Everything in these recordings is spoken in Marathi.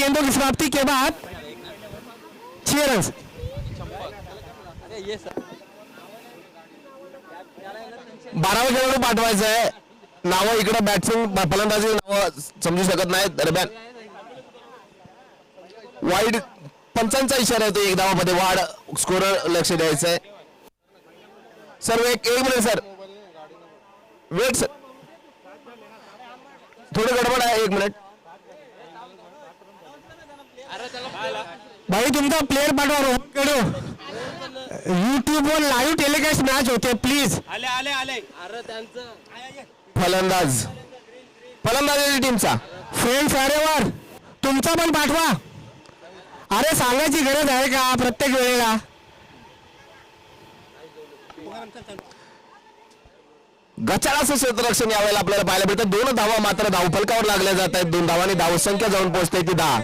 गेंदों की समाप्ति के बाद 6 रन। बारावं खेळाडू पाठवायचं आहे. नावं इकडे बॅट्समन फलंदाजी नावं समजू शकत नाही. दरम्यान वाईड पंचांचा इशारा येतो. एक धावामध्ये वाढ. स्कोरर लक्ष द्यायचं आहे. सर्व एक मिनिट सर, वेट सर, थोडी गडबड आहे. 1 मिनिट. भाई तुमचा प्लेयर पाठवा रोहन कडू. YouTube वर लाईव्ह टेलिकास्ट मॅच होते प्लीज. आले आले आले. अरे त्यांचं फलंदाजी टीमचा फ्रेंड्स अरेवर तुमचा पण पाठवा. अरे सांगायची गरज आहे का प्रत्येक वेळेला. गचाळ असं क्षेत्ररक्षण यावेळेला आपल्याला पाहायला मिळतं. 2 धावा मात्र धावफलकावर लागल्या जात आहेत. 2 धावांनी धावसंख्या जाऊन पोहोचते ती 10.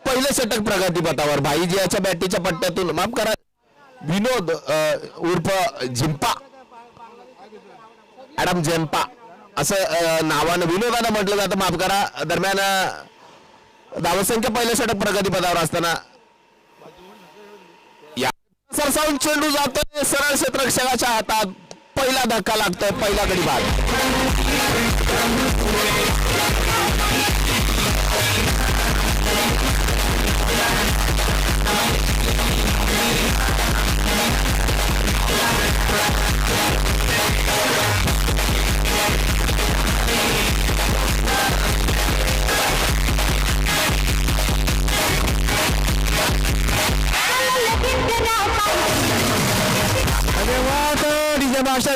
पहिलं षटक प्रगतीपथावर. भाईजीच्या बॅटीच्या पट्ट्यातून माफ करा विनोद उर्फ झिंपा, ॲडम झेम्पा असं नावानं विनोदानं म्हटलं जातं. माफ करा. दरम्यान धावसंख्या पहिलं षटक प्रगतीपथावर असताना या सरसावून चेंडू जातोय सरळ क्षेत्ररक्षकाच्या हातात. पहिला धक्का लागतोय. पहिला गडी बाद.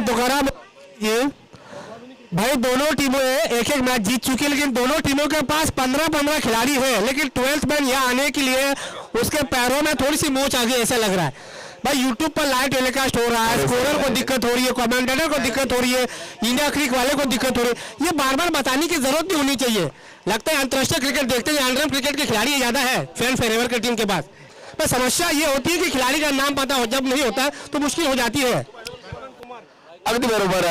तुकाराम भाई दोनों टीमों एक मैच जीत चुकी है, लेकिन दोनों टीमों के पास 15-15 खिलाड़ी है, लेकिन 12th मैन यहाँ आने के लिए उसके पैरों में थोड़ी सी मोच आ गई ऐसा लग रहा है. भाई यूट्यूब पर लाइव टेलीकास्ट हो रहा है, स्कोरर को दिक्कत हो रही है, कमेंटेटर को दिक्कत हो रही है, इंडिया क्रिक वाले को दिक्कत हो रही है. ये बार बार बताने की जरूरत नहीं होनी चाहिए. लगता है अंतर्राष्ट्रीय क्रिकेट देखते हैं, अंडर क्रिकेट के खिलाड़ी ज्यादा है फैन फेरेवर की टीम के पास. पर समस्या ये होती है कि खिलाड़ी का नाम पता हो जब नहीं होता तो मुश्किल हो जाती है. अगदी बरोबर.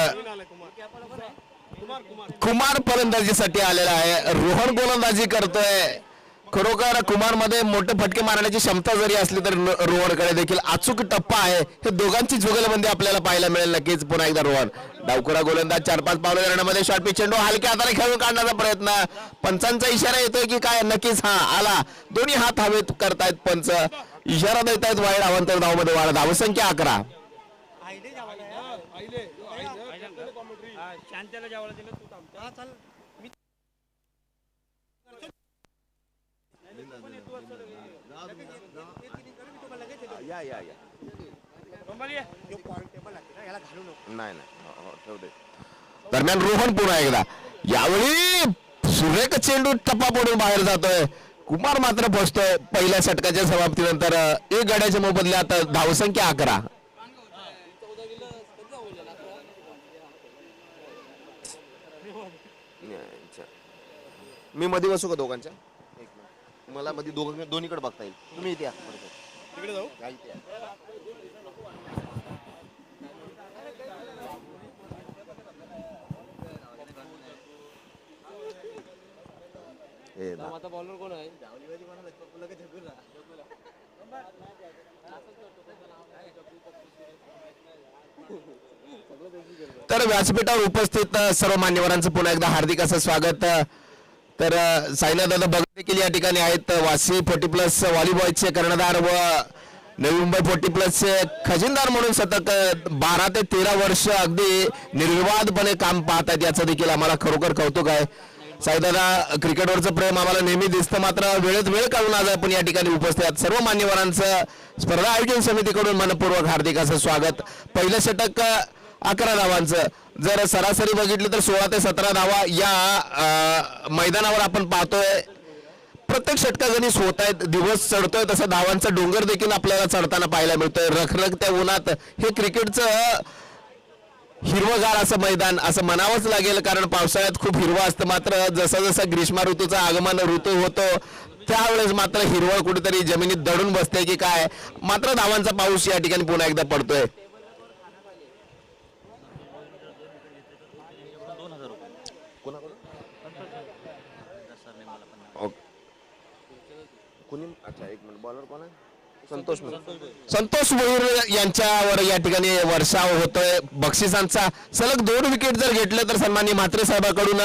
कुमार फलंदाजीसाठी आलेला आहे. रोहन गोलंदाजी करतोय. खरोखर कुमार मध्ये मोठे फटके मारण्याची क्षमता जरी असली तरी रोहनकडे देखील अचूक टप्पा आहे. हे दोघांची जुगलबंदी आपल्याला पाहायला मिळेल नक्कीच. पुन्हा एकदा रोहन डावखुरा गोलंदाज 4-5 पावलं करण्यामध्ये शॉर्ट पिच चेंडू हलक्या हाताने खेळून काढण्याचा प्रयत्न. पंचांचा इशारा येतोय की काय नक्कीच. हा आला. दोन्ही हात हवेत करतायत पंच. इशारा देत आहेत वाईड. अवंतर धावमध्ये वाढ. धावसंख्या 11. शांतीला जेवायला दिलं तू थांबता. चल नाही दरम्यान रोहन पुन्हा एकदा. यावेळी सुरेख चेंडू टप्पा पडून बाहेर जातोय. कुमार मात्र पोहोचतोय. पहिल्या षटकाच्या समाप्तीनंतर 1 गड्याच्या मोबदल्यात धावसंख्या 11. मी मध्ये बसू का दोघांच्या? मला मध्ये दोन्हीकडे बघता येईल. तुम्ही इथे तिकडे जाऊ. बॉलर कोण आहे? तर व्यासपीठावर उपस्थित सर्व मान्यवरांचं पुन्हा एकदा हार्दिक असं स्वागत. तर साईनाथ दादा बघ देखील या ठिकाणी आहेत. वासी 40+ व्हॉलीबॉलचे कर्णधार व नवी मुंबई 40+चे खजिनदार म्हणून सतत 12 ते 13 वर्ष अगदी निर्विवादपणे काम पाहत आहेत. याचं देखील आम्हाला खरोखर कौतुक आहे. साईदादा क्रिकेटवरचं प्रेम आम्हाला नेहमी दिसतं. मात्र वेळेत वेळ काढून आज आपण या ठिकाणी उपस्थित आहात. सर्व मान्यवरांचं स्पर्धा आयोजन समितीकडून मनपूर्वक हार्दिक असं स्वागत. पहिलं षटक 11 धावांचं. जर सरासरी बघितली तर 16 ते 17 धावा या मैदानावर आपण पाहतोय. प्रत्येक षटकागणिक होत आहेत. दिवस चढतोय तसं धावांचा डोंगर देखील आपल्याला चढताना पाहायला मिळतोय. रखरखत्या उन्हात हे क्रिकेटचं हिरवगार असं मैदान असं म्हणावंच लागेल, कारण पावसाळ्यात खूप हिरवं असतं. मात्र जसं जसं ग्रीष्म ऋतूचा आगमन ऋतू होतो त्यावेळेस मात्र हिरवळ कुठेतरी जमिनीत दडून बसते की काय. मात्र धावांचा पाऊस या ठिकाणी पुन्हा एकदा पडतोय. अच्छा एक मिनिट बॉलर कोण आहे संतोष मोहीर यांच्यावर या ठिकाणी वर्षाव होतोय बक्षिसांचा सलग 2 विकेट जर घेतले तर सन्माननीय म्हात्रे साहेबांकडून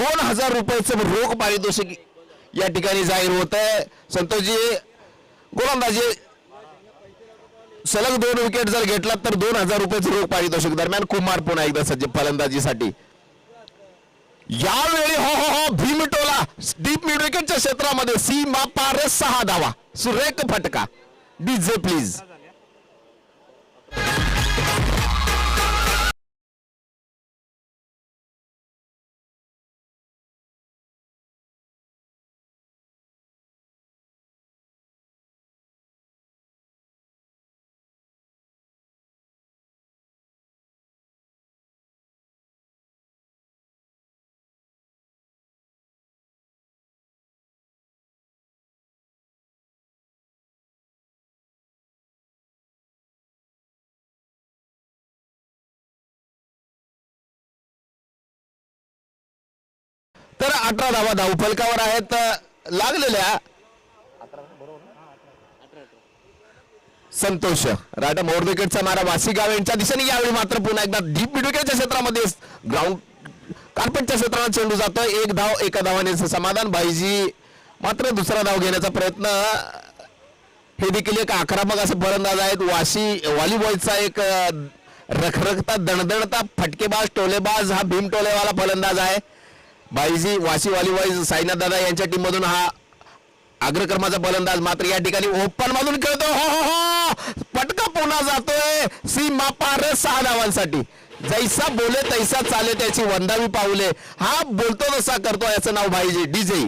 2000 रुपयाचं रोख पारितोषिक या ठिकाणी जाहीर होत आहे संतोषजी गोलंदाजी सलग 2 विकेट जर घेतला तर 2000 रुपयाचं रोख पारितोषिक दरम्यान कुमार पुन्हा एकदा सज्ज फलंदाजीसाठी यावेळी हो हो हो भीमटोला डीप मिड विकेटच्या क्षेत्रामध्ये सीमा पार 6 धावा सुरेख फटका डीजे प्लीज तर 18 धावा धावफलकावर आहेत लागलेल्या संतोष राटा मोर विकेटचा मारा वासी गाव यांच्या दिशेने यावेळी मात्र पुन्हा एकदा डीप मिड विकेटच्या क्षेत्रामध्ये ग्राउंड कार्पेटच्या क्षेत्रात चेंडू जातोय 1 धाव एका धावाने समाधान भाईजी मात्र दुसरा धाव घेण्याचा प्रयत्न हे देखील एक आक्रमक असे फलंदाज आहेत व्हॉलीबॉलचा एक रखरखता दणदणता फटकेबाज टोलेबाज हा भीम टोलेवाला फलंदाज आहे भाईजी वाशी व्हॉलीबॉल साईनाथ दादा यांच्या टीम मधून हा अग्रक्रमाचा फलंदाज मात्र या ठिकाणी ओपन मधून खेळतो हो हो हो पटका पुन्हा जातोय सीमा पार 6 धावांसाठी जैसा बोले तैसा चाले त्याची वंदावी पाऊले हा बोलतो तसा करतो याचं नाव भाईजी डीजे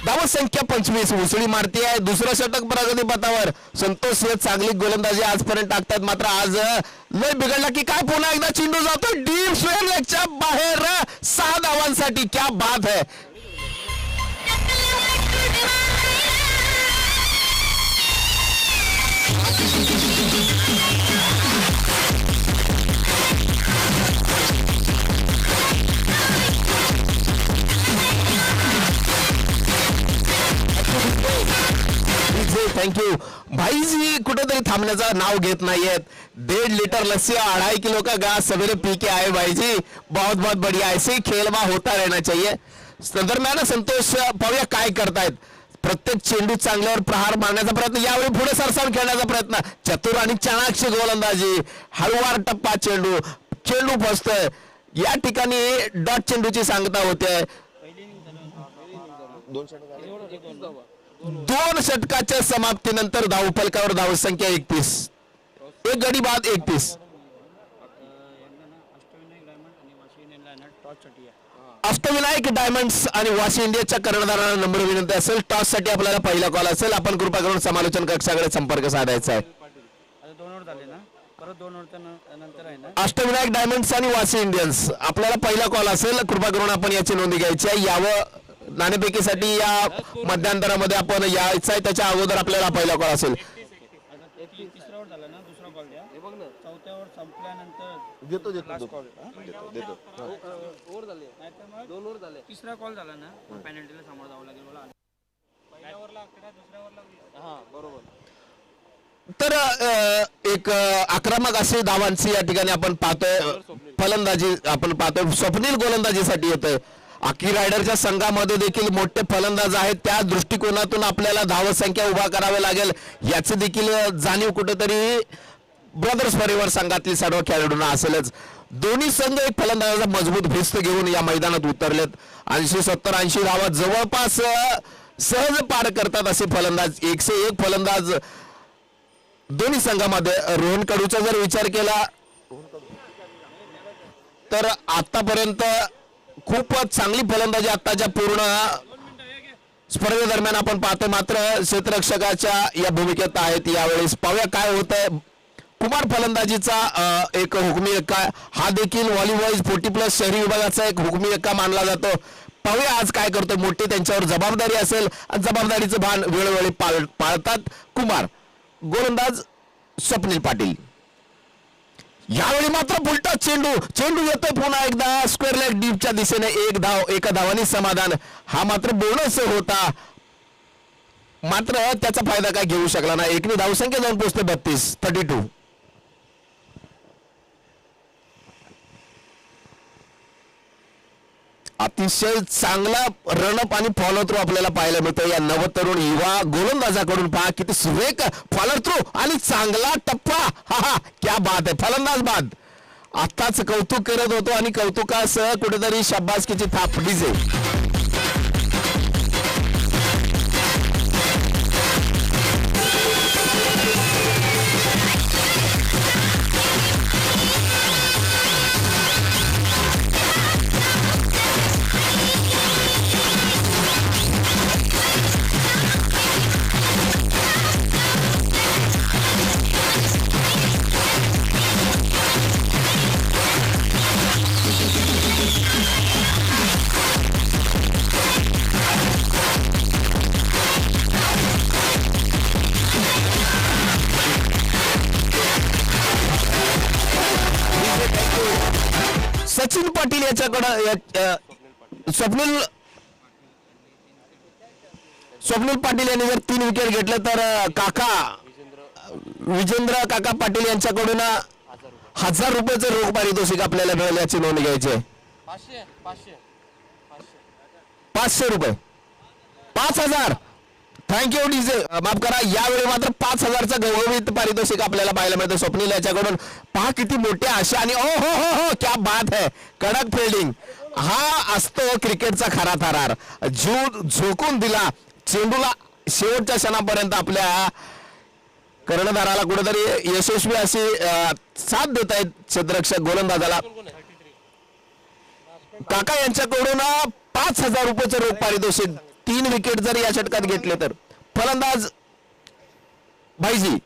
धाव संख्या 25 उसळी मारती आहे दुसरं षटक प्रगती पथावर संतोष हे चांगली गोलंदाजी आजपर्यंत टाकतात मात्र आज लय बिघडला की काय पुन्हा एकदा चेंडू जातो डीप स्क्वेअर लेगच्या बाहेर 6 धावांसाठी क्या बात है थँक्यू भाईजी कुठेतरी थांबण्याचं नाव घेत नाहीयेत 1.5 लीटर लस्सी 2.5 किलो का घास सवेरे पी के आए भाईजी बहुत बहुत बढ़िया ऐसे ही खेलवा होता रहना चाहिए दरम्यान संतोष पाहूया काय करतायत प्रत्येक चेंडू चांगल्यावर प्रहार मारण्याचा प्रयत्न यावेळी पुढे सरसावून खेळण्याचा प्रयत्न चतुर आणि चाणाक्ष गोलंदाजी हळूवार टप्पा चेंडू फसतोय या ठिकाणी डॉट चेंडूची सांगता होते 2 षटकाच्या समाप्तीनंतर धावफलकावर धावसंख्या 31 एक गडी बाद 31 अष्टविनायक डायमंड्स आणि वाशी इंडियाच्या कर्णधारांना नम्र विनंती असेल टॉस साठी आपल्याला पहिला कॉल असेल आपण कृपा करून समालोचन कक्षाकडे संपर्क साधायचा आहे अष्टविनायक डायमंड्स आणि वाशी इंडियन्स आपल्याला पहिला कॉल असेल कृपा करून आपण याची नोंद घ्यायची आहे यावं नाणेफेकीसाठी या मध्यांतरामध्ये आपण यायचं आहे त्याच्या अगोदर आपल्याला पहिला कॉल असेल तिसऱ्यावर झाला ना दुसरा कॉल द्या हे बघ ना चौथ्यावर संपल्यानंतर देतो ओव्हर झाले नाहीतर मग 2 ओव्हर झाले तिसरा कॉल झाला ना पेनल्टीला समोर जावं लागेल मला पहिल्या ओव्हरला 11 दुसऱ्या ओव्हरला हा बरोबर तर एक आक्रमक असे धावांची या ठिकाणी आपण पाहतोय फलंदाजी आपण पाहतोय स्वप्नील गोलंदाजीसाठी येतोय आकी रायडरच्या संघामध्ये देखील मोठे फलंदाज आहेत त्या दृष्टिकोनातून आपल्याला धावसंख्या उभा करावी लागेल याचे देखील जाणीव कुठेतरी ब्रदर्स परिवार संघातील सर्व खेळाडूंना असेलच दोन्ही संघ एक फलंदाजाचा मजबूत भिस्त घेऊन या मैदानात उतरलेत 80-70-80 धावा जवळपास सहज पार करतात असे फलंदाज 101 फलंदाज दोन्ही संघामध्ये रोहन कडूचा जर विचार केला तर आतापर्यंत खूपच चांगली फलंदाजी आताच्या पूर्ण स्पर्धेदरम्यान आपण पाहतो मात्र क्षेत्ररक्षकाच्या या भूमिकेत आहेत यावेळेस पाहूया काय होत आहे कुमार फलंदाजीचा एक हुकमी एक्का, हा देखील व्हॉलीबॉल 40+ शहरी विभागाचा एक हुकमी एक्का मानला जातो. पाहूया आज काय करतोय. मोठी त्यांच्यावर जबाबदारी असेल आणि जबाबदारीचं भान वेळोवेळी पाळतात कुमार. गोलंदाज स्वप्नील पाटील. यावेळी मात्र पुलटा चेंडू येतोय पुन्हा एकदा स्क्वेअर लेग डीपच्या दिशेने. एका धावाने समाधान. हा मात्र बोनस होता, मात्र त्याचा फायदा काय घेऊ शकला नाही. एकनी धावसंख्या जाऊन पोहोचते 32. अतिशय चांगला रनअप आणि फॉलो थ्रू आपल्याला पाहायला मिळतं या नवतरुण युवा गोलंदाजाकडून. पहा किती सुरेख फॉलो थ्रू आणि चांगला टप्पा. हा क्या बात आहे. फलंदाज बाद. आताच कौतुक करत होतो आणि कौतुकासह कुठेतरी शाबासकीची थाप. डीजे सचिन पाटील याच्याकडं स्वप्नील पाटील यांनी जर 3 विकेट घेतले तर विजेंद्र काका पाटील यांच्याकडून 1000 रुपयाचं रोख पारितोषिक आपल्याला मिळेल याची नोंद घ्यायची आहे. 500 रुपये. 5000. Thank you DJ. माफ करा, यावेळी मात्र 5000चं गौरवित पारितोषिक आपल्याला पाहायला मिळतं स्वप्नील याच्याकडून. पहा किती मोठ्या आशा आणि ओ हो क्या बात है. कडक फिल्डिंग. हा असतो क्रिकेटचा खरा थरार. जीव झोकून दिला चेंडूला शेवटच्या क्षणापर्यंत. आपल्या कर्णधाराला कुठेतरी यशस्वी अशी साथ देत आहेत क्षेत्ररक्षक गोलंदाजाला. काका यांच्याकडून 5000 रुपयाचं रोख पारितोषिक. 3 विकेट जर या षटकात घेतले तर. फलंदाज भाईजी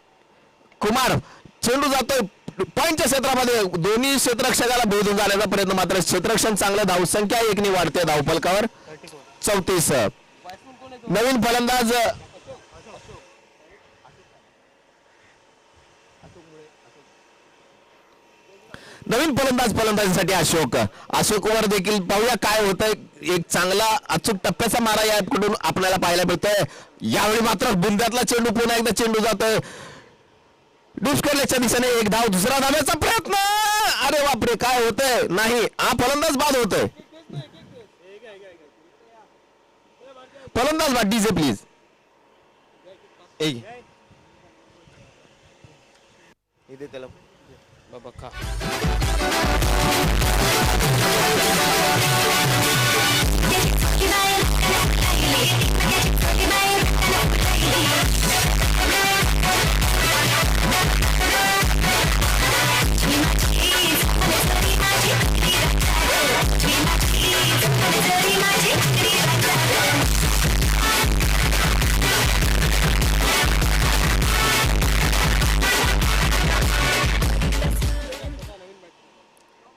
कुमार. चेंडू जातोय पॉईंटच्या क्षेत्रामध्ये. दोन्ही क्षेत्ररक्षकाला भेदून जाण्याचा प्रयत्न, मात्र क्षेत्ररक्षण चांगलं. धावसंख्या 1 वाढते धावफलकावर. 34. नवीन फलंदाज फलंदाजीसाठी अशोक वर देखील पाहूया काय होतंय. एक चांगला अचूक टप्प्याचा मारा याकडून आपल्याला पाहायला मिळतोय. यावेळी मात्र बुंद्यातला चेंडू पुन्हा एकदा चेंडू जातोय डिस्कलेच्या दिशेने. 1 धाव. दुसरा धाव्याचा प्रयत्न. अरे बापरे, काय होतंय. नाही, हा फलंदाज बाद होतोय. फलंदाज बाद. DJ please. इथे त्याला बाबा खा.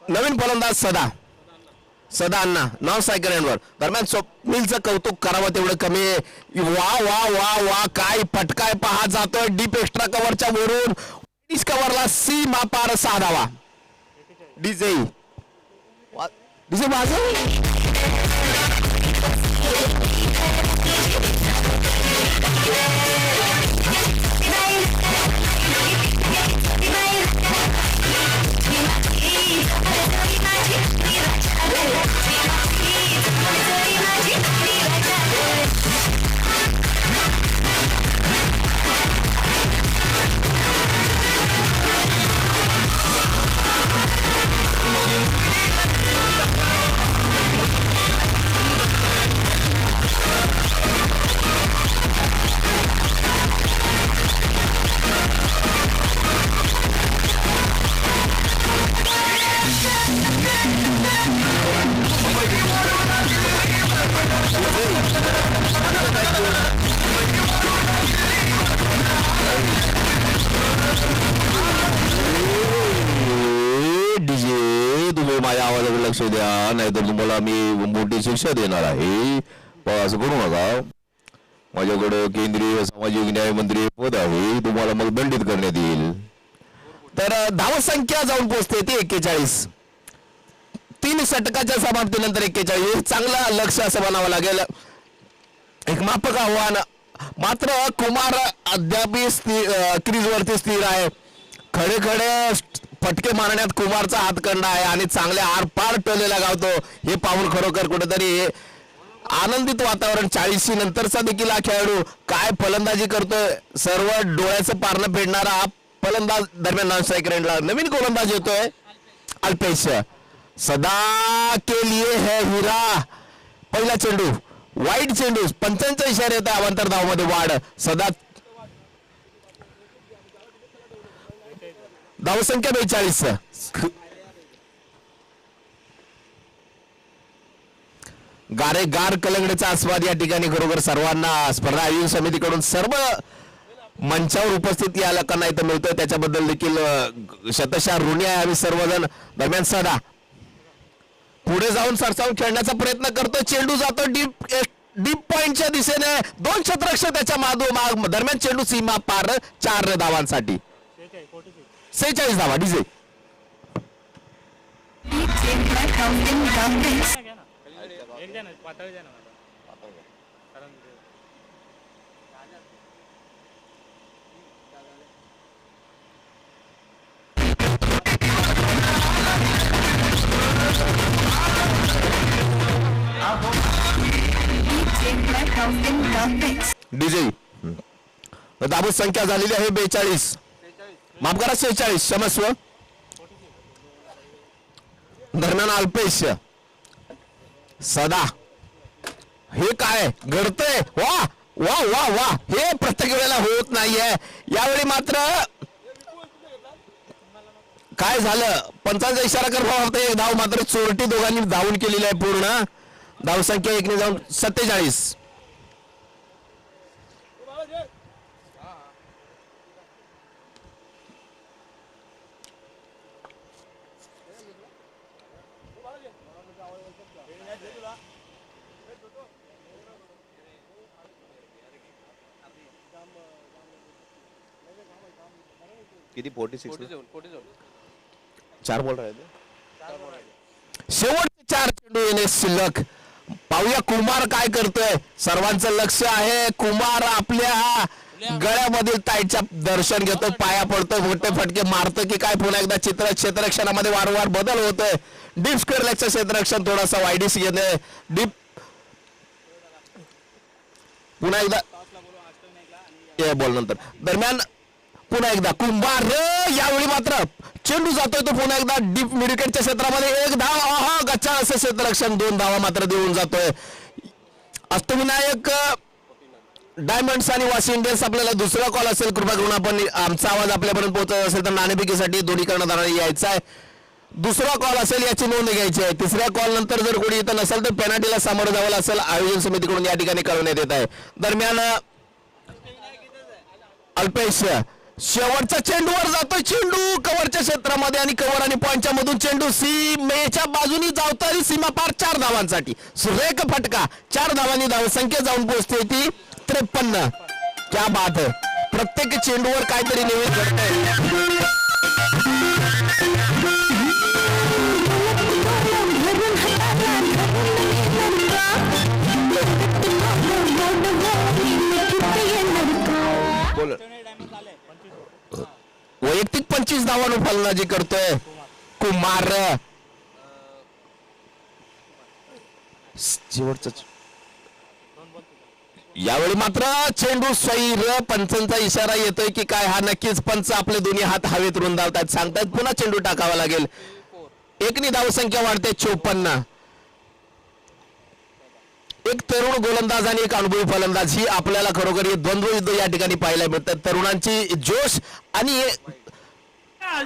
नवीन फलंदाज सदा अण्णा. नाव सायकलवर. दरम्यान स्वप्नीलचं कौतुक करावं तेवढं कमी आहे. वा वा वा वा काय फटकाय. पहा जातोय डीप एक्स्ट्रा कव्हरच्या वरून. कव्हरला सीमा पार 6 धावा. डीजे लक्ष द्या, नाहीतर तुम्हाला मी मोठी शिक्षा देणार आहे. पण असं करू नका. माझ्याकडे केंद्रीय सामाजिक न्याय मंत्री पद आहे, तुम्हाला मग दंडित करण्यात येईल. तर धावसंख्या जाऊन पोहोचते ती 41. 3 षटकाच्या समाप्तीनंतर 41. चांगलं लक्ष असं बनावं लागेल. एक माफक आव्हान. मात्र कुमार अद्याप क्रीजवरती स्थिर आहे. खडे खडे फटके मारण्यात कुमारचा हातखंडा आहे आणि चांगले आरपार टोलेला गावतो. हे पाहून खरोखर कुठेतरी आनंदित वातावरण. 40 नंतरचा देखील हा खेळाडू काय फलंदाजी करतोय. सर्व डोळ्याचं पारणं फेडणारा हा फलंदाज. दरम्यान नॉन स्ट्राईक रेंजला नवीन गोलंदाज येतोय अल्पेश. सदा के लिए है हिरा. पहिला चेंडू वाईट चेंडू. पंचांचा इशारा येत आहे. अवांतर धावमध्ये वाढ. सदा धावसंख्या 42. गार कलंगडीचा आस्वाद या ठिकाणी खरोखर सर्वांना स्पर्धा आयोजन समितीकडून सर्व मंचावर उपस्थित या लोकांना इथं मिळतोय. त्याच्याबद्दल देखील शतशः ऋणी आहे आम्ही सर्वजण. दरम्यान सदा पुढे जाऊन सरसावून खेळण्याचा प्रयत्न करतो. चेंडू जातो डीप पॉइंटच्या दिशेने. 2 क्षेत्ररक्षक त्याच्या माग. दरम्यान चेंडू सीमा पार. 4 धावांसाठी 46 धावा. डीजे एक द्या ना, पातळ द्या ना मला. कारण डीजे धावत संख्या झालेली आहे 42. माफ करा 46. क्षमस्व. दरम्यान अल्पेश. सदा हे काय घडतंय. वा वा वा वा. हे प्रत्येक वेळेला होत नाहीये. यावेळी मात्र काय झालं. पंचांचा इशारा करता होता. एक धाव मात्र चोरटी दोघांनी धावून केलेली आहे. पूर्ण धावसंख्या 1 ने जाऊन 47. किती 46. 4 बॉल राहिले. शेवटचे 4 चेंडू येणे शिल्लक. पाहूया कुमार काय करतोय. सर्वांचं लक्ष आहे. कुमार आपल्या गळ्यामधील टाईटच्या दर्शन घेतो. पाया पडतो. मोठे फटके मारतो की काय. पुन्हा एकदा क्षेत्ररक्षणामध्ये वारंवार बदल होतोय. डीप स्क्वेअर लेगचं क्षेत्ररक्षण थोडासा वाईडिस घेणे. डीप पुन्हा एकदा बॉल नंतर. दरम्यान पुन्हा एकदा कुंभार. यावेळी मात्र चेंडू जातोय तो पुन्हा एकदा डीप मिडविकेटच्या क्षेत्रामध्ये. 1 धाव. गच्चा असं क्षेत्ररक्षण. 2 धावा मात्र देऊन जातोय. अष्टविनायक डायमंड्स आणि वाशी इंडियन्स आपल्याला दुसरा कॉल असेल. कृपा करून आपण आमचा आवाज आपल्यापर्यंत पोहोचत असेल तर नाणेफेकीसाठी दोन्ही कर्णधारांना यायचा आहे. दुसरा कॉल असेल याची नोंद घ्यायची आहे. तिसऱ्या कॉल नंतर जर कोणी इथं नसेल तर पेनाल्टीला सामोरं जावं असेल आयोजन समितीकडून या ठिकाणी कळवण्यात येत आहे. दरम्यान अल्पेश शेवटचा चेंडूवर जातोय. चेंडू कव्हरच्या क्षेत्रामध्ये आणि कव्हर आणि पॉइंटच्या मधून चेंडू सीमेच्या बाजूनी जावतारी. सीमा पार. 4 धावांसाठी सुरेख फटका. 4 धावांनी धावसंख्या जाऊन पोहोचते ती 53. क्या बात है. प्रत्येक चेंडूवर काहीतरी नवीन घडतंय. वैयक्तिक 25 धावांवर फलंदाजी करतोय कुमार. यावेळी मात्र चेंडू स्वैर. पंचांचा इशारा येतोय की काय. हा नक्कीच पंच आपले दोन्ही हात हवेत रुंदावतात. सांगतात पुन्हा चेंडू टाकावा लागेल. 1 ने धावसंख्या वाढते 54. एक तरुण गोलंदाज आणि एक अनुभवी फलंदाज. ही आपल्याला खरोखर हे द्वंद्व युद्ध या ठिकाणी पाहायला मिळतात. तरुणांची जोश आणि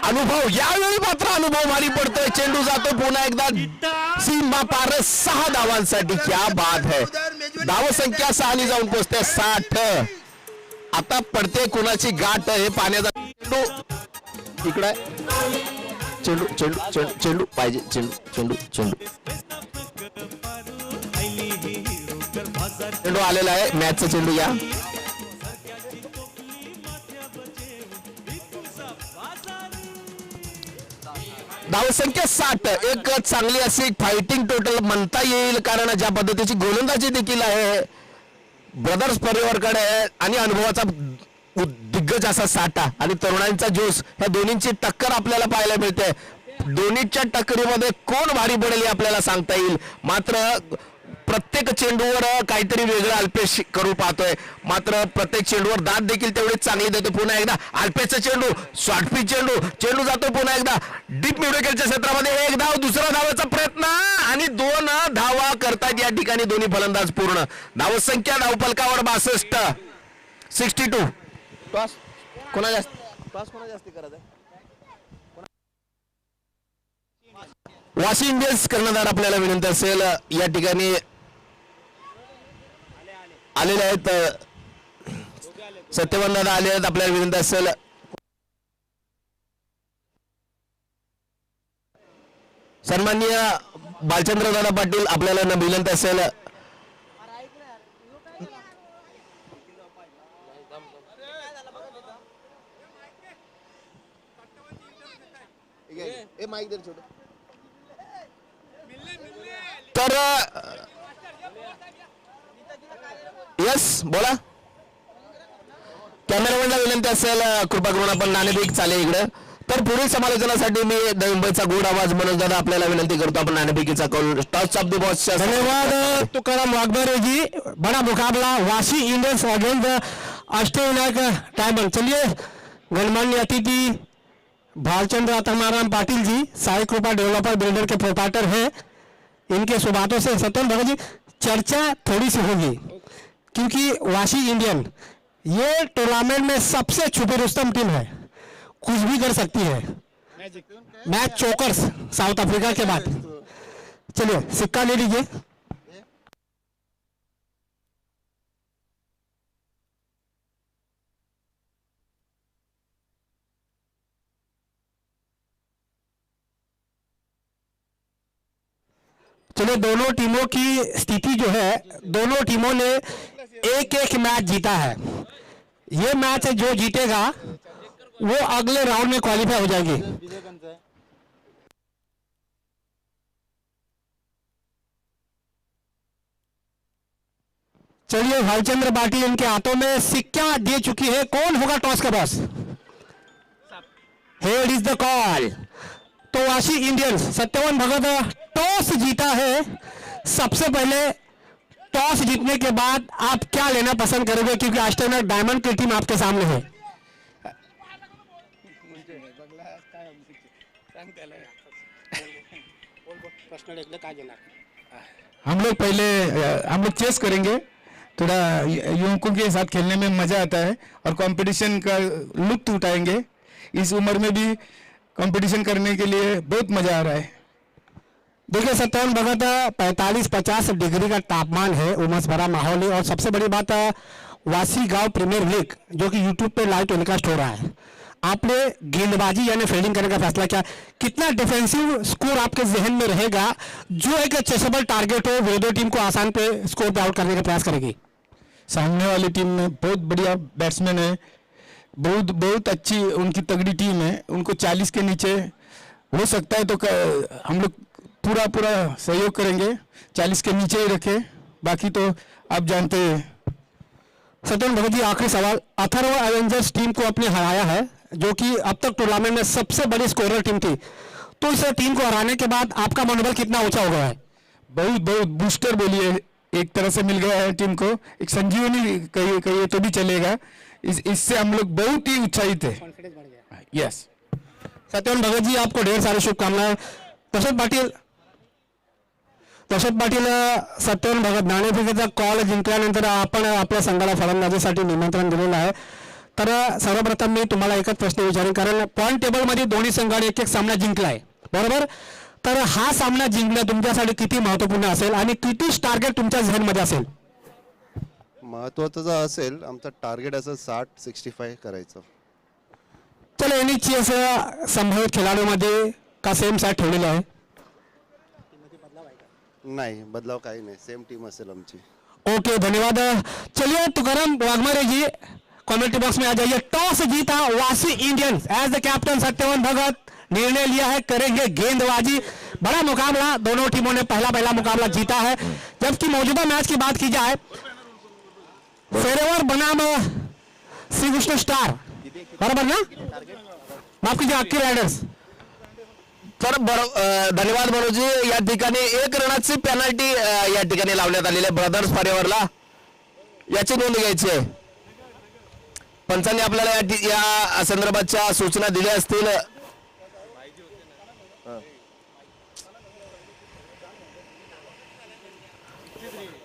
अनुभव. यावेळी मात्र अनुभव भारी पडतोय. चेंडू जातो पुन्हा एकदा सीमा पार. 6 धावांसाठी. क्या बात है. धावसंख्या 6 ने जाऊन पोहोचते 60. आता पडते कुणाची गाठ. हे पाण्याचा चेंडू इकडे चेंडू चेंडू चेंडू चेंडू पाहिजे चेंडू चेंडू चेंडू चेंडू आलेला आहे मॅचचा चेंडू या धावसंख्या 60 एक चांगली अशी फायटिंग टोटल म्हणता येईल कारण ज्या पद्धतीची गोलंदाजी देखील आहे ब्रदर्स परिवारकडे आणि अनुभवाचा दिग्गज असा साठा आणि तरुणांचा जोश ह्या दोन्हींची टक्कर आपल्याला पाहायला मिळते दोन्हीच्या टक्करीमध्ये कोण भारी पडेल हे आपल्याला सांगता येईल मात्र प्रत्येक चेंडूवर काहीतरी वेगळं अल्पेश करू पाहतोय मात्र प्रत्येक चेंडूवर दाद देखील तेवढीच चांगली देतो पुन्हा एकदा अल्पेशचा चेंडू शॉर्टपी चेंडू जातो पुन्हा एकदा डीप मिडविकेटच्या क्षेत्रामध्ये एक धाव दुसरा धावाचा प्रयत्न आणि 2 धावा करतात या ठिकाणी दोन्ही फलंदाज पूर्ण धावसंख्या धावफलकावर 62 62 टॉस कोणा जास्ती करत आहे वाशी इंडियन्स कर्णधार आपल्याला विनंती असेल या ठिकाणी आलेले आहेत सत्यवान दादा आले आहेत आपल्याला विनंती असेल सन्माननीय बालचंद्र दादा पाटील आपल्याला विनंती असेल तर यस बोला कॅमेरामॅनला विनंती असेल कृपा करून आपण नाणेफेक चालेल इकडे तर पुढील समालोचनासाठी मी नवी मुंबईचा गोड आवाज मनोज दादा आपल्याला विनंती करतो आपण नाणेफेकीचा call toss of the boss धन्यवाद तुकाराम वाघबरे जी बड़ा मुकाबला Vashi Indians against Ashtavinayak diamond चलिए गणमान्य अतिथि भालचंद्र आत्माराम पाटिल जी साई कृपा डेवलपर बिल्डर के प्रोप्राइटर हैं इनके सुबातों से सत्यन भगत जी चर्चा थोड़ी सी होगी क्योंकि वाशी इंडियन ये टूर्नामेंट में सबसे छुपी रुस्तम टीम है कुछ भी कर सकती है मैच चोकर्स साउथ अफ्रीका के बाद चलिए सिक्का ले लीजिए चलिए दोनों टीमों की स्थिति जो है दोनों टीमों ने एक मैच जीता है ये मैच जो जीतेगा वो अगले राउंड में क्वालिफाई हो जाएगी चलिए भालचंद्र पाटिल इनके हाथों में सिक्का दे चुकी है कौन होगा टॉस का boss here is the call तो वाशी इंडियंस सत्यवान भगत टॉस जीता है सबसे पहले टॉस जीतने के बाद आप क्या लेना पसंद करोगे क्योंकि अष्टविनायक डायमंड की टीम आपके सामने है हम लोग चेस करेंगे थोड़ा युवकों के साथ खेलने में मजा आता है और कंपटीशन का लुत्फ उठाएंगे इस उम्र में भी कंपटीशन करने के लिए बहुत मजा आ रहा है देखिए सत्यवान भगत 45-50 डिग्री का तापमान है उमस भरा माहौल है और सबसे बड़ी बात वासी गांव प्रीमियर लीग जो कि यूट्यूब पे लाइव टेलीकास्ट हो रहा है आपने गेंदबाजी यानी फील्डिंग करने का फैसला किया कितना डिफेंसिव स्कोर आपके जहन में रहेगा जो एक चेसेबल टारगेट हो विरोधी टीम को आसान पे स्कोर पे आउट करने का प्रयास करेगी सामने वाली टीम में बहुत बढ़िया बैट्समैन है बहुत बहुत अच्छी उनकी तगड़ी टीम है उनको 40 के नीचे हो सकता है तो हम लोग पूरा सहयोग करेंगे 40 के नीचे ही रखें बाकी तो आप जानते हैं सत्यन भगत जी आखिरी सवाल अथर्व एवेंजर्स टीम को अपने हराया है जो कि अब तक टूर्नामेंट में सबसे बड़ी स्कोरर टीम थी तो इस टीम को हराने के बाद आपका मनोबल कितना ऊंचा हो गया है बहुत बूस्टर बोलिए एक तरह से मिल गया है टीम को एक संजीवनी कहिए तो भी चलेगा इससे हम लोग बहुत ही उत्साहित है यस सत्यवान भगत जी आपको ढेर सारी शुभकामनाएं तशत पाटील सत्यवान भगत नाणेफेकीचा कॉल जिंकल्यानंतर आपण आपल्या संघाला फलंदाजीसाठी निमंत्रण दिलेलं आहे तर सर्वप्रथम मी तुम्हाला एकच प्रश्न विचारेन कारण पॉइंट टेबल मध्ये दोन्ही संघाने एक सामना जिंकलाय बरोबर तर हा सामना जिंकणं तुमच्यासाठी किती महत्त्वपूर्ण असेल आणि किती टार्गेट तुमच्या झेनमध्ये असेल महत्त्वाचं जर असेल आमचं टार्गेट असं 60-65 करायचं चलो एनएचसी असं संभाव्य खेळाडूमध्ये का सेम सॅट ठेवलेला आहे. नाही बदलाव काही नाही, सेम टीम असेल आमची. ओके धन्यवाद. चलिए तुकाराम वाघमारे जी कमेंट्री बॉक्स में आ जाइए. टॉस जीता Vashi Indians. As the captain Satyavan Bhagat निर्णय लिया है करेंगे गेंदबाजी. बड़ा मुकाबला, दोनों टीमों ने पहला मुकाबला जीता है. जबकि मौजूदा मैच की बात की जाए, फेरेवर बनाम श्री कृष्ण स्टार, बराबर ना, माफ कीजिए अक्की रायडर्स. तर धन्यवाद मनोजी. या ठिकाणी 1 रनाची पेनल्टी या ठिकाणी लावण्यात आलेली आहे ब्रदर्स फॉरेव्हरला. याची नोंद घ्यायची आहे. पंचांनी आपल्याला या संदर्भाच्या सूचना दिल्या असतील.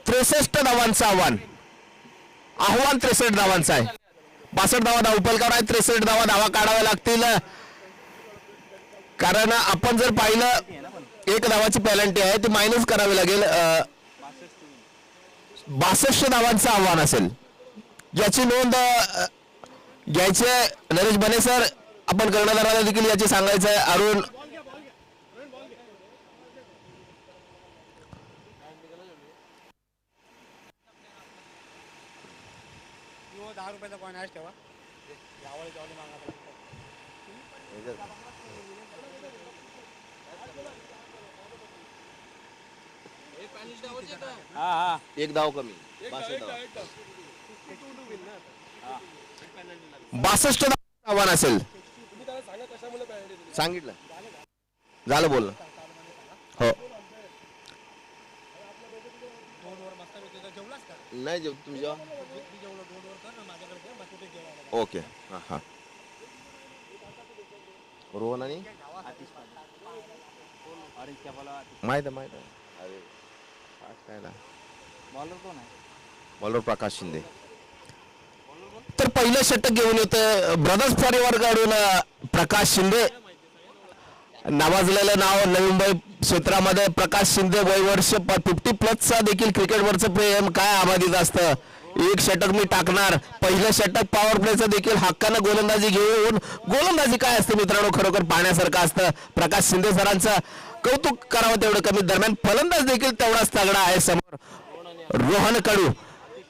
63 धावांचं आव्हान. 63 धावांचं आहे. 62 धावा धावपलकावर आहे. 63 धावा काढाव्या लागतील. कारण आपण जर पाहिलं 1 धावाची पेनल्टी आहे ती मायनस करावी लागेल. 62 धावांचं आव्हान असेल. याची नोंद घ्यायची आहे. नरेश बने सर, आपण कर्णधाराला देखील याची सांगायचं आहे. अरुण ₹10 कॉइन आज ठेवा. एक धाव कमी. 62 आव्हान असेल. सांगितलं झालं बोलणं. हो नाही जेव तुम्ही जेव्हा ओके. हां हां रोहन आणि माहित आहे. अरे आज काय ना बॉलर कोण आहे? बॉलर प्रकाश शिंदे. तर पहिलं षटक घेऊन येतं ब्रदर्स फॉरेव्हर कडून प्रकाश शिंदे. नावाजलेलं नाव नवी मुंबई क्षेत्रामध्ये प्रकाश शिंदे. वयवर्ष 50+ देखील क्रिकेटवरचं प्रेम काय आबाधित असतं. 1 षटक मी टाकणार. पहिलं षटक पॉवर प्लेचं देखील हक्कानं गोलंदाजी घेऊन. गोलंदाजी काय असते मित्रांनो, खरोखर पाहण्यासारखं असतं. प्रकाश शिंदे सरांचं कौतुक करावं तेवढं कमी. दरम्यान फलंदाज देखील तेवढाच तगडा आहे. समोर रोहन कडू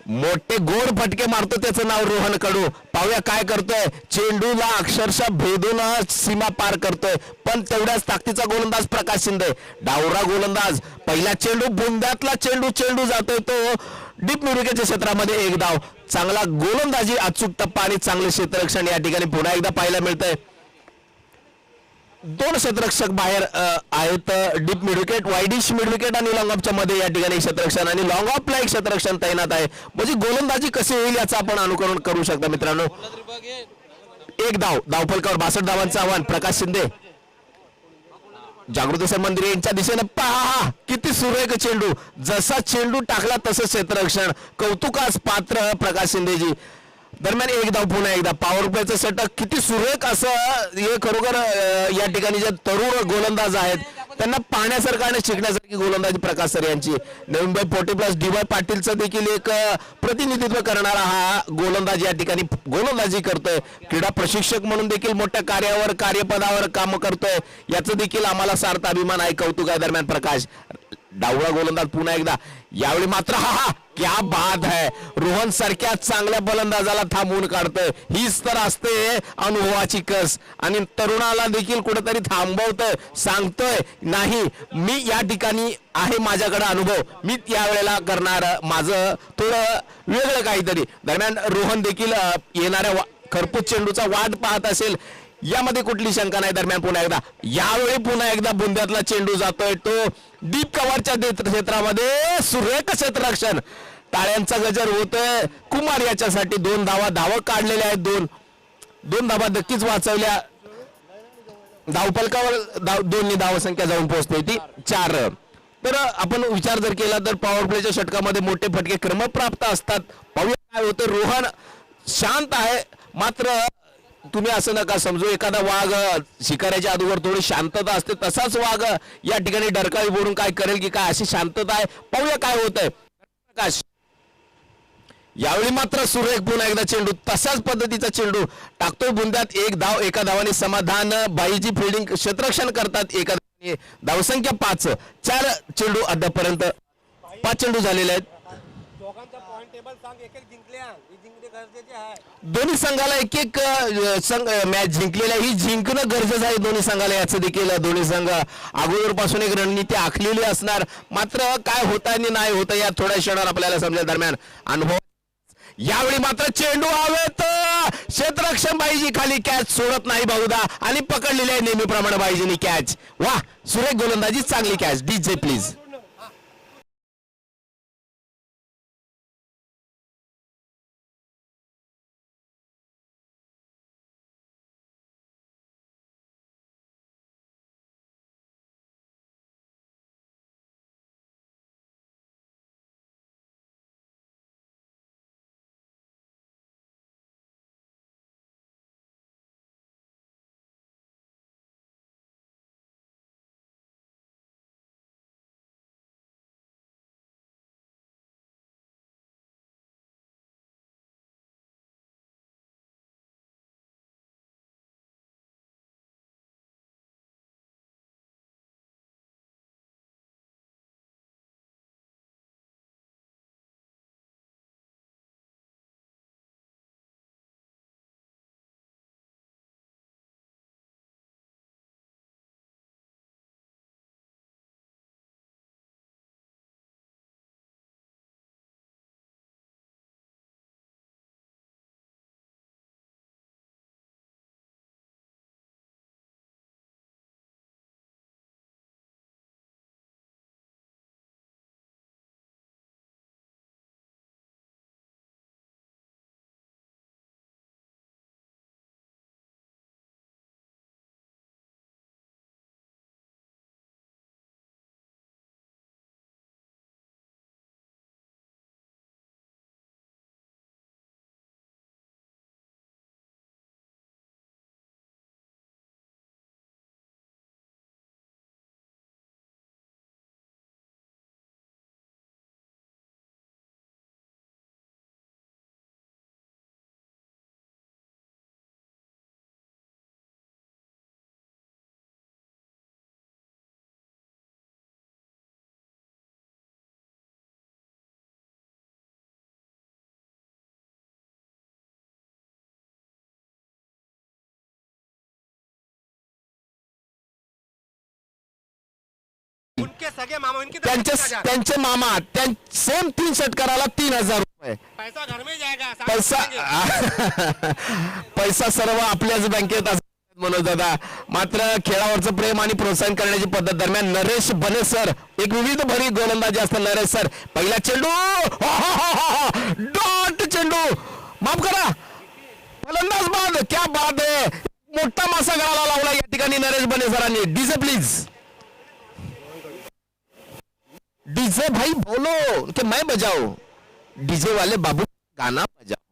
मोठे गोड फटके मारतो. त्याचं नाव रोहन कडू. पाहूया काय करतोय. चेंडूला अक्षरशः भेदून सीमा पार करतोय. पण तेवढ्याच ताकदीचा गोलंदाज प्रकाश शिंदे. डावरा गोलंदाज. पहिला चेंडू बुंद्यातला चेंडू जातोय तो डीप मिडविकेटच्या क्षेत्रामध्ये. 1 धाव. चांगला गोलंदाजी, अचूक टप्पा आणि चांगले क्षेत्ररक्षण या ठिकाणी पुन्हा एकदा पाहायला मिळतंय. 2 क्षेत्ररक्षक बाहेर आहेत. डीप मिडविकेट, वाईडिश मिडविकेट आणि लॉंग ऑफच्या मध्ये या ठिकाणी क्षेत्ररक्षण आणि लॉंग ऑफला एक क्षेत्ररक्षण तैनात आहे. म्हणजे गोलंदाजी कशी होईल याचं आपण अनुकरण करू शकता मित्रांनो. 1 धाव. धावफलकावर 62 धावांचं आव्हान. प्रकाश शिंदे. जागृती सर मंदिर यांच्या दिशेनं पहा किती सुरेख चेंडू. जसा चेंडू टाकला तसं क्षेत्ररक्षण. कौतुकास पात्र प्रकाश शिंदेजी. दरम्यान 1 धाव. पुन्हा एकदा पॉवर प्लेचं षटक. किती सुरेख असं हे खरोखर या ठिकाणी जे तरुण गोलंदाज आहेत त्यांना पाहण्यासारखं आणि शिकण्यासारखी गोलंदाजी प्रकाश सर यांची. नवी मुंबई 40+ DY पाटीलचं देखील एक प्रतिनिधित्व करणारा हा गोलंदाज या ठिकाणी गोलंदाजी करतोय. क्रीडा प्रशिक्षक म्हणून देखील मोठ्या कार्यपदावर काम करतोय. याचं देखील आम्हाला सार्थ अभिमान आहे. कौतुक आहे. दरम्यान प्रकाश डावळा गोलंदाज पुन्हा एकदा. यावेळी मात्र हा क्या बात है. रोहन सारख्या चांगल्या फलंदाजाला थांबवून काढतोय. हीच तर असते अनुभवाची कस. आणि तरुणाला देखील कुठेतरी थांबवतोय. सांगतोय नाही मी या ठिकाणी आहे, माझ्याकडे अनुभव, मी यावेळेला करणार माझं थोडं वेगळं काहीतरी. दरम्यान रोहन देखील येणाऱ्या खरपूस चेंडूचा वाट पाहत असेल यामध्ये कुठली शंका नाही. दरम्यान पुन्हा एकदा यावेळी पुन्हा एकदा बुंद्यातला चेंडू जातोय तो डीप कव्हरच्या क्षेत्रामध्ये. सुरेख क्षेत्ररक्षण. टाळ्यांचा गजर होतोय कुमार याच्यासाठी. 2 धावा काढलेल्या आहेत. 2 धावा नक्कीच वाचवल्या. धावफलकावर 2 धावसंख्या जाऊन पोहोचते ती 4. तर आपण विचार जर केला तर पॉवर प्लेच्या षटकामध्ये मोठे फटके क्रमप्राप्त असतात. पाहूया काय होतं. रोहन शांत आहे. मात्र तुम्ही असं नका समजू एखादा वाघ शिकाऱ्याच्या अगोदर थोडी शांतता असते तसाच वाघ या ठिकाणी डरकाळी बोलून काय करेल की काय अशी शांतता आहे. पाहूया काय होतंय. प्रकाश यावेळी मात्र सुरेख पुन्हा एकदा चेंडू तशाच पद्धतीचा चेंडू टाकतोय बुंद्यात. एक धाव एका धावाने समाधान. बाईजी फिल्डिंग क्षेत्ररक्षण करतात एका धावाने. धावसंख्या 5. 4 चेंडू अद्यापर्यंत 5 चेंडू झालेले आहेत. दोघांचा पॉइंट टेबल सांग. एक एक जिंकल्या ही जिंकणे गरजेचे आहे. दोन्ही संघाला एक एक मॅच जिंकलेल्या ही जिंकणं गरजेचं आहे दोन्ही संघाला. याचं देखील दोन्ही संघ अगोदरपासून एक रणनीती आखलेली असणार. मात्र काय होतं आणि नाही होतं या थोड्या क्षणावर आपल्याला समजेल. दरम्यान अनुभव यावेळी मात्र चेंडू हवेत. क्षेत्ररक्षण बाईजी खाली कॅच सोडत नाही बहुधा आणि पकडलेली आहे नेहमीप्रमाणे बाईजीनी कॅच. वा सुरेख गोलंदाजी चांगली कॅच. DJ please. उनके सगे मामा उनकी त्यांचे मामा सेम 3 षटकाराला 3,000 रुपये. पैसा घर में जाएगा. पैसा सर्व आपल्याच बँकेत असतो मनोज दादा. मात्र खेळावरचं प्रेम आणि प्रोत्साहन करण्याची पद्धत. दरम्यान नरेश बने सर एक विविध भरी गोलंदाजी असतात. नरेश सर पहिला चेंडू डॉट चेंडू माफ करा फलंदाज बाद. क्या बाद आहे. मोठा मासा गळाला लावला या ठिकाणी नरेश बने सरांनी. DJ please. डीजे भाई बोलो कि मैं बजाओ. डीजे वाले बाबू गाना बजाओ.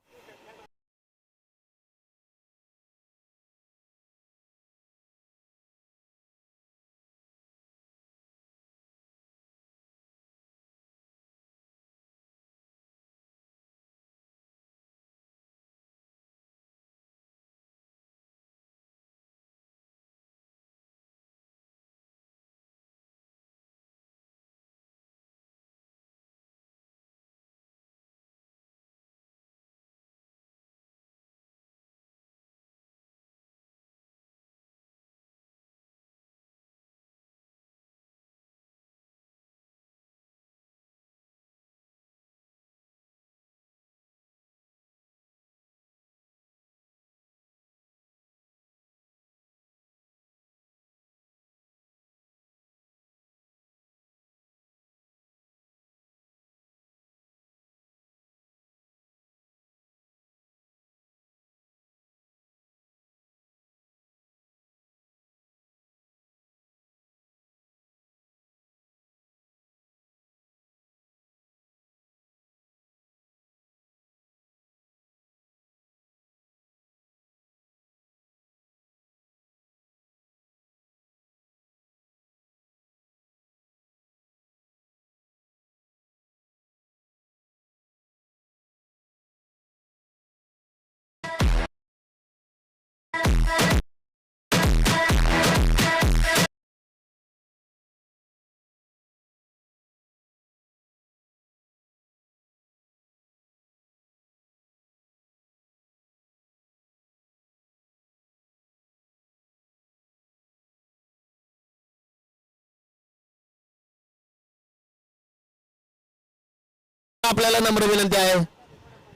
आपल्याला नम्र विनंती आहे.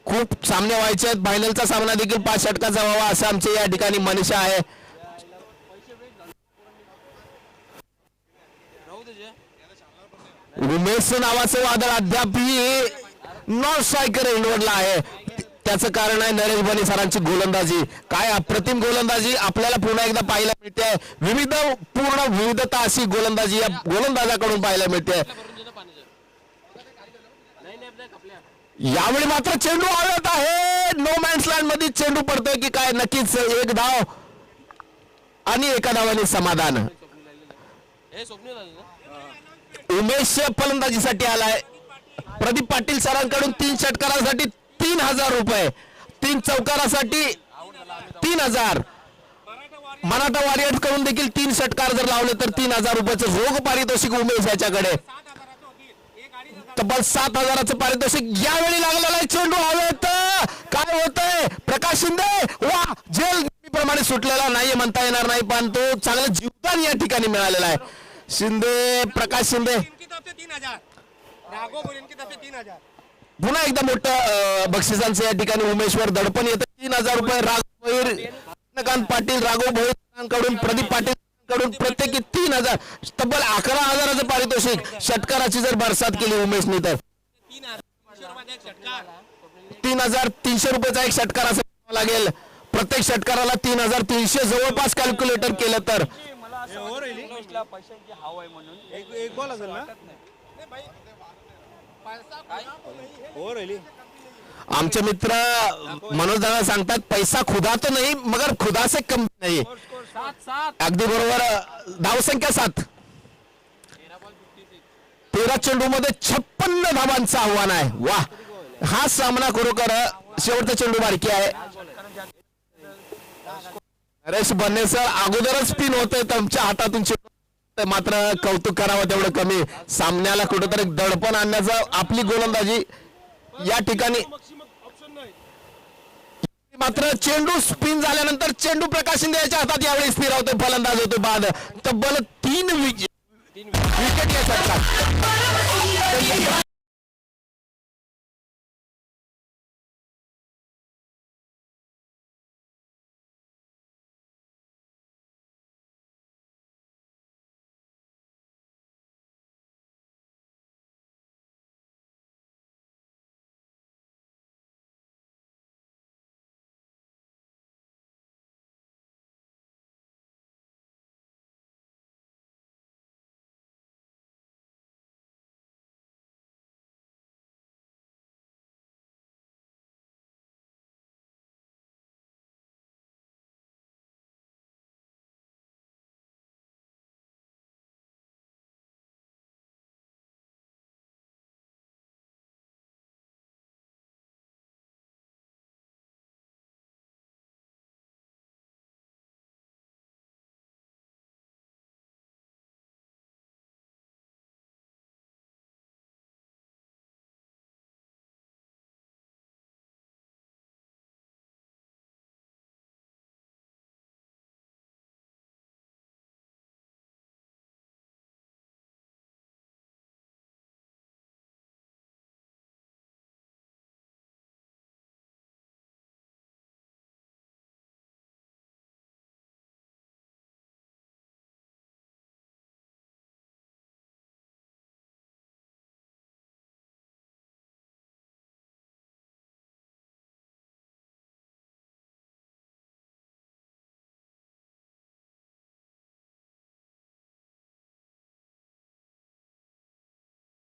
खूप सामने व्हायचे आहेत. फायनलचा सामना देखील 5 षटकाचा व्हावा असं आमचे या ठिकाणी मनीषा आहे. उमेश नावाचं वादळ अद्यापही नॉन स्ट्रायकर एंडवरला आहे. त्याचं कारण आहे नरेश बने सरांची गोलंदाजी. काय अप्रतिम गोलंदाजी आपल्याला पुन्हा एकदा पाहायला मिळते. विविधता अशी गोलंदाजी या गोलंदाजाकडून पाहायला मिळते. यावेळी मात्र चेंडू आवडत आहे. नो मॅन्स लँड मध्ये चेंडू पडतोय की काय, नक्कीच एक धाव आणि एका धावाने समाधान. उमेश फलंदाजीसाठी आलाय. प्रदीप पाटील सरांकडून 3 षटकारासाठी 3,000 रुपये, 3 चौकारासाठी 3,000. मराठा वॉरियर्स कडून देखील 3 षटकार जर लावले तर 3,000 रुपयाचं रोख पारितोषिक उमेश याच्याकडे. तब्बल 7,000चं पारितोषिक यावेळी लागलेलं आहे. चेंडू हवेत. काय होतंय प्रकाश शिंदे, वा जेल प्रमाणे सुटलेला नाही म्हणता येणार नाही, पण तो चांगलं जीवदान या ठिकाणी मिळालेलं आहे. शिंदे, प्रकाश शिंदे पुन्हा एकदा मोठं बक्षिसांचं या ठिकाणी उमेशवर दडपण येतं. 3,000 रुपये राघव भोईर, चंद्रकांत पाटील, राघव भोईर प्रदीप पाटील कडून प्रत्येकी 3,000, तब्बल 11,000चं पारितोषिक. षटकाराची जर बरसात केली उमेशनी तर 3,300 रुपयाचा एक षटकार असं म्हणावं लागेल. प्रत्येक षटकाराला 3,300 जवळपास कॅल्क्युलेटर केलं तर पैशांची हाव आहे म्हणून एक बॉल असेल ना. आमचे मित्र मनोज दादा सांगतात पैसा खुदा तो नाही मगर खुदा से कम नाही. अगदी बरोबर. धावसंख्या 7. 13 चेंडू मध्ये 56 धावांचं आव्हान आहे. वा, हा सामना खरोखर शेवटचा चेंडू बारकी आहे. नरेश बन्ने सर अगोदरच स्पिन होते तुमच्या हातातून चेंडू, मात्र कौतुक करावं तेवढं कमी. सामन्याला कुठेतरी दडपण आणण्याचं आपली गोलंदाजी या ठिकाणी. मात्र चेंडू स्पिन झाल्यानंतर चेंडू प्रकाश शिंदे याच्या हातात यावेळी स्थिर होतो. फलंदाज होतो बाद. तब्बल 3 विकेट या षटकात.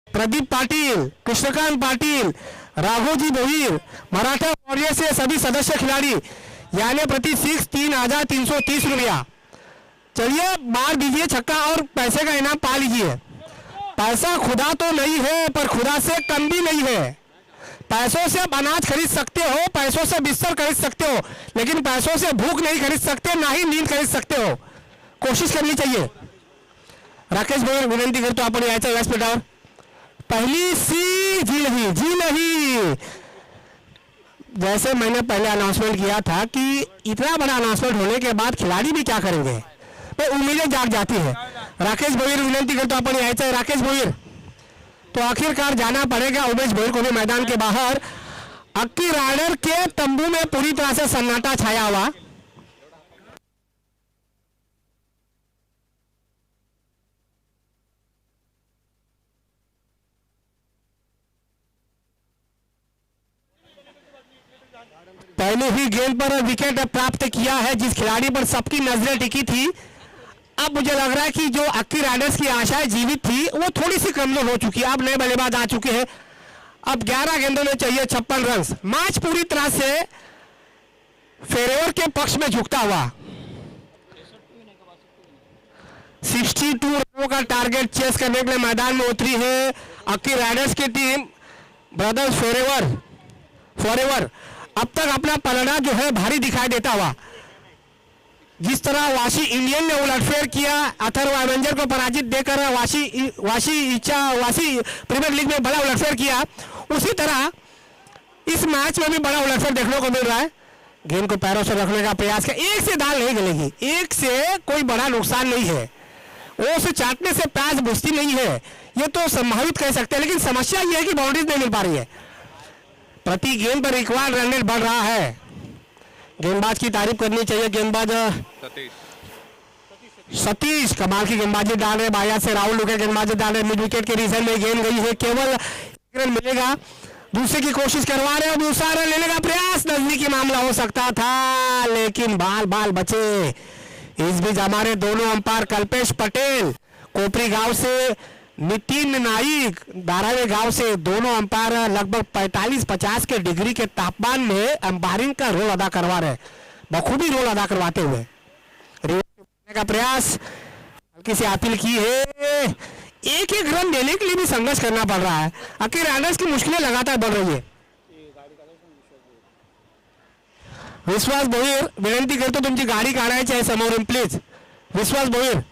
प्रदीप पाटिल, कृष्णकांत पाटिल, राघोजी भोईर, मराठा वॉरियर्स के सभी सदस्य खिलाड़ी यानी प्रति 6 3,330 रुपया. चलिए मार दीजिए छक्का और पैसे का इनाम पा लीजिए. पैसा खुदा तो नहीं है पर खुदा से कम भी नहीं है. पैसों से अनाज खरीद सकते हो, पैसों से बिस्तर खरीद सकते हो, लेकिन पैसों से भूख नहीं खरीद सकते, ना ही नींद खरीद सकते हो. कोशिश करनी चाहिए. राकेश भाई विनंती करतो आपण यायचं व्यासपीठावर. पहली सी जी नहीं. जैसे मैंने पहले अनाउंसमेंट किया था कि इतना बड़ा अनाउंसमेंट होने के बाद खिलाड़ी भी क्या करेंगे, तो उम्मीदें जाग जाती है. राकेश भोईर विनंती करतो आपण यायचं. राकेश भोईर तो आखिरकार जाना पड़ेगा उमेश भोईर को भी मैदान के बाहर। अक्की राइडर के तंबू में पूरी तरह से सन्नाटा छाया हुआ। पहले ही गेंद पर विकेट प्राप्त किया है जिस खिलाड़ी पर सबकी नजरें टिकी थी। अब मुझे लग रहा है कि जो अक्की राइडर्स की आशाएं जीवित थी वो थोड़ी सी कमजोर हो चुकी है। अब नए बल्लेबाज आ चुके हैं। अब 11 गेंदों में चाहिए 56 रन। मैच पूरी तरह से फेरेवर के पक्ष में झुकता हुआ। 62 रनों का टारगेट चेस करने के लिए मैदान में उतरी है अक्की राइडर्स की टीम। ब्रदर्स फॉरएवर अब तक अपना पलड़ा जो है भारी दिखाई देता हुआ। जिस तरह वाशी इंडियन ने उलटफेर किया, अथर्व एवेंजर को पराजित देकर वाशी प्रीमियर लीग में बड़ा उलटफेर किया, उसी तरह इस मैच में भी बड़ा उलटफेर देखने को मिल रहा है। गेंद को पैरों से रखने का प्रयास किया, एक से दाल नहीं गलेगी, एक से कोई बड़ा नुकसान नहीं है, वो से चाटने से प्यास बुझती नहीं है, ये तो संभावित कह सकते हैं। लेकिन समस्या ये है कि बाउंड्रीज नहीं मिल पा रही है। प्रति गेंद पर रिक्वायर्ड रन रेट बढ़ रहा है। गेंदबाज की तारीफ करनी चाहिए। गेंदबाज सतीश कमाल की गेंदबाजी डाल रहे। बाया से राहुल लुके गेंदबाजी डाल रहे। मिड विकेट के रीजन में गेंद गई है, केवल रन मिलेगा। दूसरे की कोशिश करवा रहे हैं, दूसरा रन लेने का प्रयास, नजदीकी मामला हो सकता था लेकिन बाल बचे। इस बीच हमारे दोनों अंपायर कल्पेश पटेल कोपरी गांव से, नितिन नाइक धारावी गांव से, दोनों अंपायर लगभग 45-50 के डिग्री के तापमान में अंपायरिंग का रोल अदा करवा रहे, बखूबी रोल अदा करवाते हुए। का प्रयास, हल्की सी अपील की है। एक रन देने के लिए भी संघर्ष करना पड़ रहा है। अक्की राइडर्स की मुश्किलें लगातार बढ़ रही है। विश्वास भोईर विनंती करतो तुमची गाडी काढायची आहे समोरून प्लीज। विश्वास भोईर,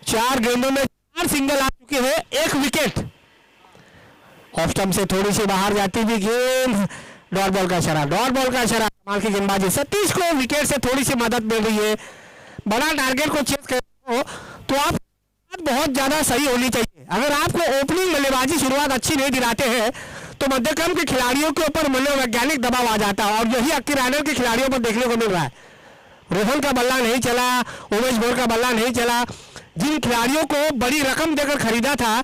चार गेंदों में 4 सिंगल आ चुके हैं, 1 विकेट। ऑफ स्टंप से थोड़ी सी बाहर जाती हुई गेंद, डॉट बॉल का इशारा, कमाल की गेंदबाजी। सतीश को विकेट से थोड़ी सी मदद मिल रही है। बड़ा टारगेट को चेस कर रहे हो तो आप बहुत ज्यादा सही होनी चाहिए। अगर आपको ओपनिंग बल्लेबाजी शुरुआत अच्छी नहीं दिलाते हैं तो मध्यक्रम के खिलाड़ियों के ऊपर मनोवैज्ञानिक दबाव आ जाता है, और यही अक्की राइडर के खिलाड़ियों पर देखने को मिल रहा है। रोहन का बल्ला नहीं चला, उमेश भोईर का बल्ला नहीं चला। जिन खिलाड़ियों को बड़ी रकम देकर खरीदा था,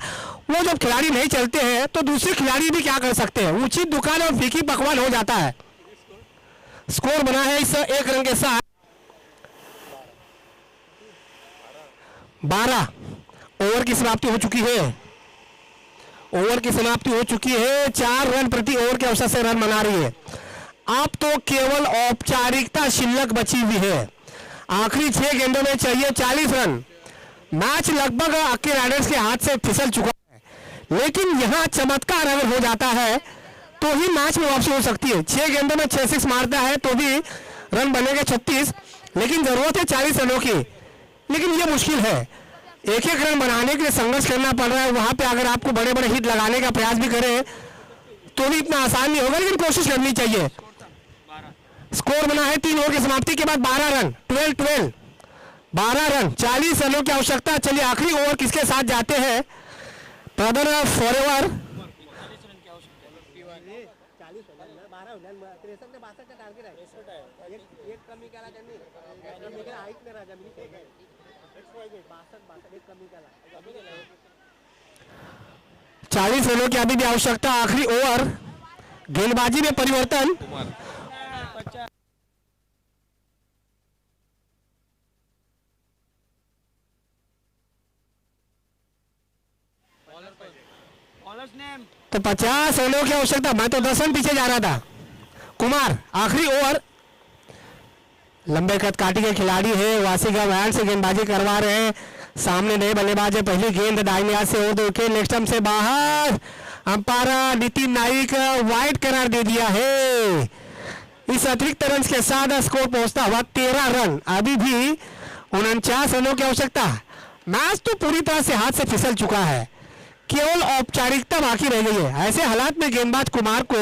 वो जब खिलाड़ी नहीं चलते हैं तो दूसरे खिलाड़ी भी क्या कर सकते हैं, उचित दुकान और फीकी पकवान हो जाता है। स्कोर बना है इस 1 रन के साथ 12। ओवर की समाप्ति हो चुकी है। 4 रन प्रति ओवर के अवसर से रन बना रही है। अब तो केवल औपचारिकता शिल्लक बची हुई है। आखिरी 6 गेंदों में चाहिए 40 रन। मैच लगभग अक्की राइडर्स के हाथ से फिसल चुका है, लेकिन यहां चमत्कार अगर हो जाता है तो ही मैच में वापसी हो सकती है। 6 गेंदों में 6 मारता है तो भी रन बनेंगे 36, लेकिन जरूरत है 40 रनों की। लेकिन यह मुश्किल है, एक रन बनाने के लिए संघर्ष करना पड़ रहा है। वहां पे अगर आपको बड़े बड़े हिट लगाने का प्रयास भी करें तो भी इतना आसान नहीं होगा, लेकिन कोशिश करनी चाहिए। स्कोर बना है 3 ओवर की समाप्ति के बाद 12 रन, 12 रन, 40 रनों की आवश्यकता। चलिए आखिरी ओवर किसके साथ जाते हैं? ब्रदर फॉरएवर, चालीस रनों की अभी भी आवश्यकता। आखिरी ओवर, गेंदबाजी में परिवर्तन। तो 50 रनों की आवश्यकता। मैं तो 10 रन पीछे जा रहा था। कुमार, आखिरी ओवर। लंबे कद काटी के खिलाड़ी है, वासीगा वैन से गेंदबाजी करवा रहे हैं। सामने नए बल्लेबाज है। पहली गेंद दाहिने हाथ से और विकेट, लेग स्टंप से बाहर। अंपायर नितिन नाइक वाइड करार दे दिया है। इस अतिरिक्त रन के साथ स्कोर पहुंचता हुआ 13 रन। अभी भी 49 रनों की आवश्यकता। मैच तो पूरी तरह से हाथ से फिसल चुका है, केवल औपचारिकता बाकी रह गई है। ऐसे हालात में गेंदबाज कुमार को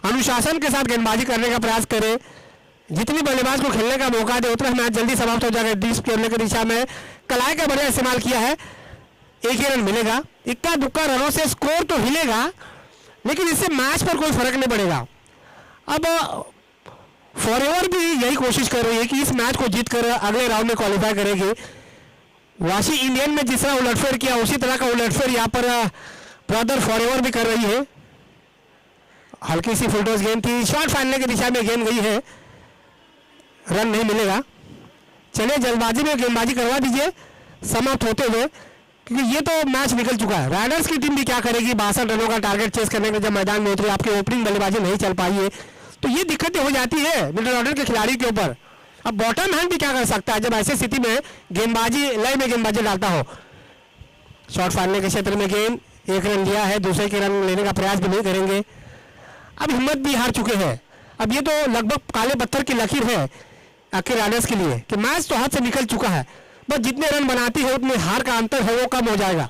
अनुशासन के साथ गेंदबाजी करने का प्रयास करे। जितनी बल्लेबाज को खेलने का मौका दे उतना मैच जल्दी समाप्त हो जाएगा। डिस्क खेलने की दिशा में कलाई का बढ़िया इस्तेमाल किया है, एक ही रन मिलेगा। इक्का दुक्का रनों से स्कोर तो हिलेगा लेकिन इससे मैच पर कोई फर्क नहीं पड़ेगा। अब फॉरएवर भी यही कोशिश कर रही है कि इस मैच को जीत कर अगले राउंड में क्वालिफाई करेगी। वाशी इंडियन में जिस तरह उलटफेर किया उसी तरह का उलटफेर यहाँ पर ब्रदर फॉरएवर भी कर रही है। हल्की सी फुलटॉस गेंद थी, शॉट फाड़ने की दिशा में गेंद गई है, रन नहीं मिलेगा। चलिए जल्दबाजी में गेंदबाजी करवा दीजिए समाप्त होते हुए, क्योंकि ये तो मैच निकल चुका है। राइडर्स की टीम भी क्या करेगी, 62 रनों का टारगेट चेस करने के जब मैदान में उतरी, आपकी ओपनिंग बल्लेबाजी नहीं चल पाई है तो ये दिक्कतें हो जाती है मिडिल ऑर्डर के खिलाड़ी के ऊपर। अब बॉटम हैंड भी क्या कर सकता है जब ऐसी स्थिति में गेंदबाजी लय में गेंदबाजी डालता हो। शॉट फाड़ने के क्षेत्र में गेंद, एक रन लिया है, दूसरे के रन लेने का प्रयास भी नहीं करेंगे। अब हिम्मत भी हार चुके हैं। अब ये तो लगभग काले पत्थर की लकीर है आखिर राइडर्स के लिए कि मैच तो हाथ से निकल चुका है, बस जितने रन बनाती है उतने हार का अंतर है वो कम हो जाएगा।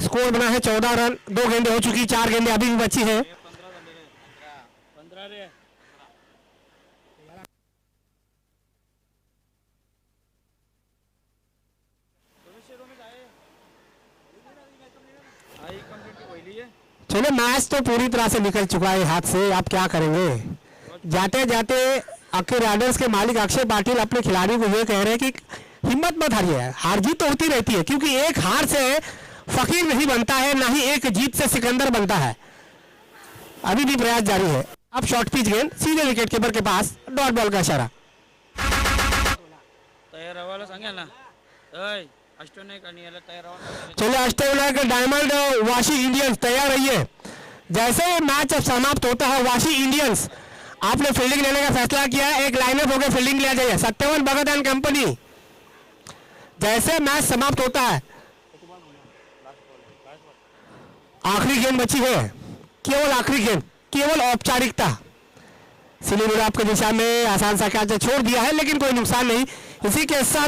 स्कोर बना है 14 रन, 2 गेंदें हो चुकी, 4 गेंदें अभी भी बची है। 15 रे चलो मैच तो पूरी तरह से निकल चुका है हाथ से, आप क्या करेंगे। जाते जाते आखिर राइडर्स के मालिक अक्षय पाटिल अपने खिलाड़ियों को ये कह रहे हैं कि हिम्मत मत हारिए, हार जीत तो होती रहती है, क्योंकि एक हार से फकीर नहीं बनता है, ना ही एक जीत से सिकंदर बनता है। अभी भी प्रयास जारी है। अब शॉर्ट पिच गेंद सीधे विकेट कीपर के पास, डॉट बॉल का इशारा। तयार राहायला सांगा ना, अष्टविनायक आणि याला तयार राहायला चलिए अष्टविनायक डायमंड वाशी इंडियंस तैयार रहिए। जैसे ही मैच अब समाप्त होता है, वाशी इंडियंस आपने फील्डिंग लेने का फैसला किया है, एक लाइनअप होकर फील्डिंग लिया जाइए। सत्यवन भगत एंड कंपनी, जैसे मैच समाप्त होता है आखिरी गेंद बची है, केवल आखिरी गेंद, केवल औपचारिकता। सिलीमुड़ा आपके दिशा में आसान सा कैच छोड़ दिया है लेकिन कोई नुकसान नहीं। इसी के साथ